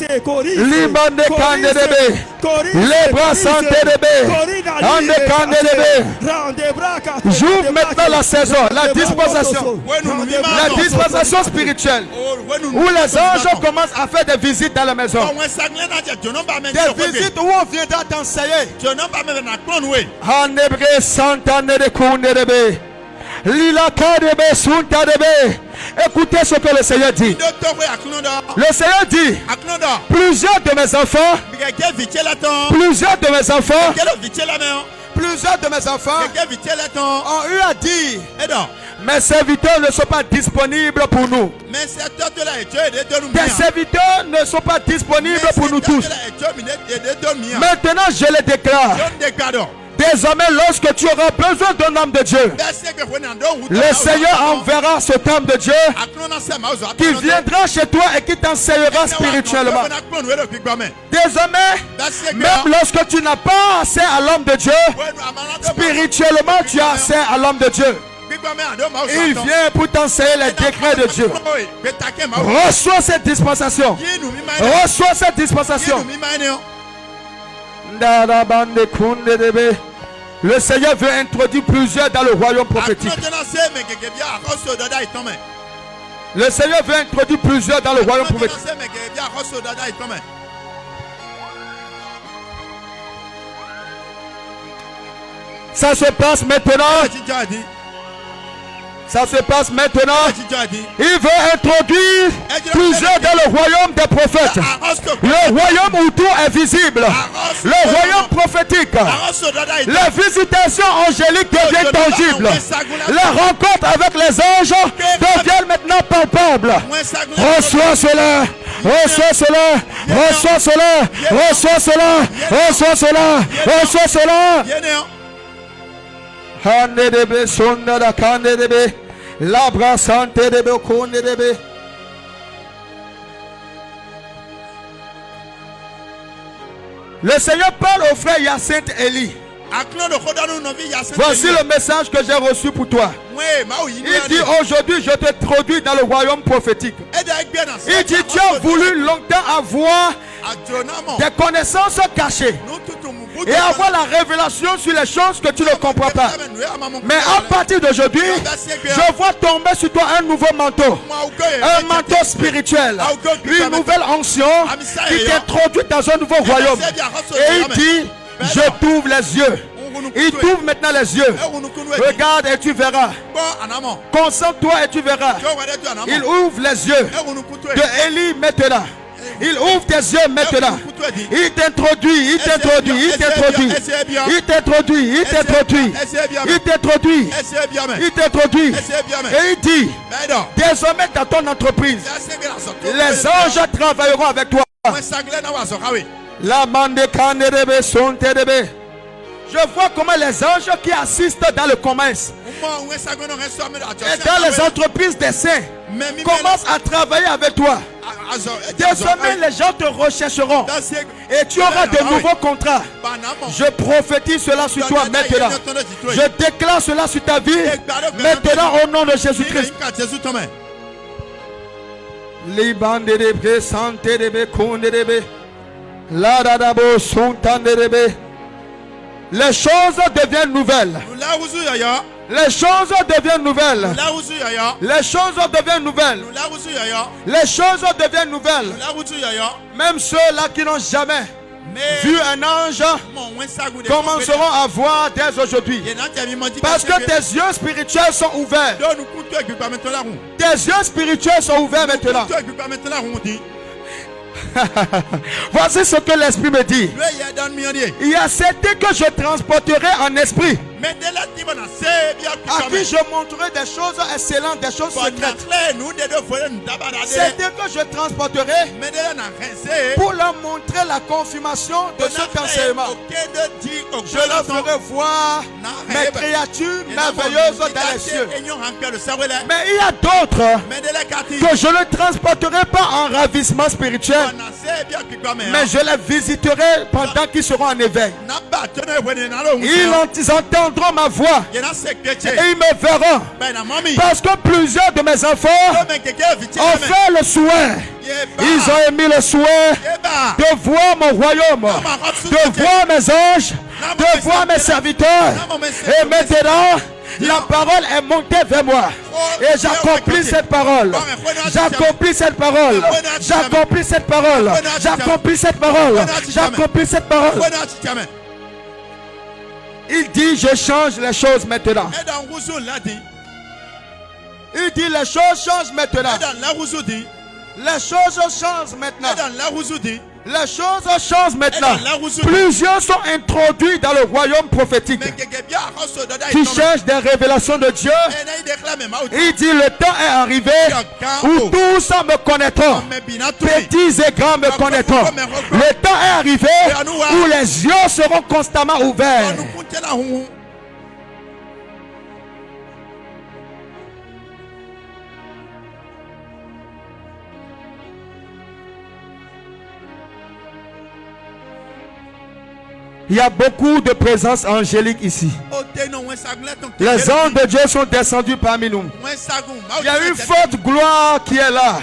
Limande Kanderebe, Lebra Santerebe, Ande Kanderebe. J'ouvre maintenant la saison, la dispensation spirituelle, où les anges commencent à faire des visites dans la maison. Des visites où on viendra t'enseigner. Hanebre Santanere Kunderebe, Lila Kadebe Suntarebe. Écoutez ce que le Seigneur dit. Le Seigneur dit, plusieurs de mes enfants ont eu à dire, mes serviteurs ne sont pas disponibles pour nous. Tes serviteurs ne sont pas disponibles pour nous tous. Maintenant je les déclare. Désormais, lorsque tu auras besoin d'un homme de Dieu, le Seigneur enverra cet homme de Dieu qui viendra chez toi et qui t'enseignera spirituellement. Désormais, même lorsque tu n'as pas accès à l'homme de Dieu, spirituellement tu as accès à l'homme de Dieu. Il vient pour t'enseigner les décrets de Dieu. Reçois cette dispensation. Reçois cette dispensation. Le Seigneur veut introduire plusieurs dans le royaume prophétique. Le Seigneur veut introduire plusieurs dans le royaume prophétique. Ça se passe maintenant. Ça se passe maintenant. Il veut introduire plusieurs dans le royaume des prophètes. Le royaume où tout est visible. Le royaume prophétique. La visitation angélique devient tangible. La rencontre avec les anges devient maintenant palpable. Reçois cela. Reçois cela. Reçois cela. Reçois cela. Reçois cela. Reçois cela. Handedebe sondada kandedebe labra santedebe kondedebe. Le Seigneur parle au frère Hyacinthe Eli. Voici le message que j'ai reçu pour toi. Il dit aujourd'hui je te introduis dans le royaume prophétique. Il dit tu as voulu longtemps avoir des connaissances cachées et avoir la révélation sur les choses que tu ne comprends pas. Mais à partir d'aujourd'hui, je vois tomber sur toi un nouveau manteau. Un manteau spirituel. Une nouvelle onction qui t'introduit dans un nouveau royaume. Et il dit, je t'ouvre les yeux. Il t'ouvre maintenant les yeux. Regarde et tu verras. Concentre-toi et tu verras. Il ouvre les yeux de Élie maintenant. Il ouvre tes yeux maintenant. Il t'introduit, il t'introduit, il t'introduit. Il t'introduit, il t'introduit. Il t'introduit. Il t'introduit. Et il dit, désormais dans ton entreprise, les anges travailleront avec toi. La bande canderebe sont terebe. Je vois comment les anges qui assistent dans le commerce et dans les entreprises des saints commencent à travailler avec toi. Désormais, les gens te rechercheront et tu auras de nouveaux contrats. Je prophétise cela sur toi maintenant. Je déclare cela sur ta vie maintenant au nom de Jésus-Christ. Les bandes de santé de konderebe, la dadabo sont tanderebe. Les choses deviennent nouvelles. Les choses deviennent nouvelles. Les choses deviennent nouvelles. Les choses deviennent nouvelles. Même ceux-là qui n'ont jamais vu un ange commenceront à voir dès aujourd'hui. Parce que tes yeux spirituels sont ouverts. Tes yeux spirituels sont ouverts maintenant. Voici ce que l'esprit me dit. Il y a certains que je transporterai en esprit, à qui je montrerai des choses excellentes, des choses secrètes. Certains que je transporterai pour leur montrer la confirmation de cet enseignement. Je leur ferai voir mes créatures merveilleuses dans les cieux. Mais il y a d'autres que je ne transporterai pas en ravissement spirituel, mais je les visiterai pendant qu'ils seront en éveil. Ils entendront ma voix et ils me verront. Parce que plusieurs de mes enfants ont fait le souhait. Ils ont émis le souhait de voir mon royaume, de voir mes anges, de voir mes serviteurs. Et maintenant, la parole est montée vers moi. Et j'accomplis cette parole. J'accomplis cette parole. J'accomplis cette parole. J'accomplis cette parole. J'accomplis cette parole. Il dit, je change les choses maintenant. Il dit, les choses changent maintenant. Les choses changent maintenant. Les choses changent maintenant. Plusieurs sont introduits dans le royaume prophétique qui cherchent des révélations de Dieu. Il dit, le temps est arrivé où tous me connaîtront. Petits et grands me connaîtront. Le temps est arrivé où les yeux seront constamment ouverts. Il y a beaucoup de présence angélique ici. Les anges de Dieu sont descendus parmi nous. Il y a une forte gloire qui est là.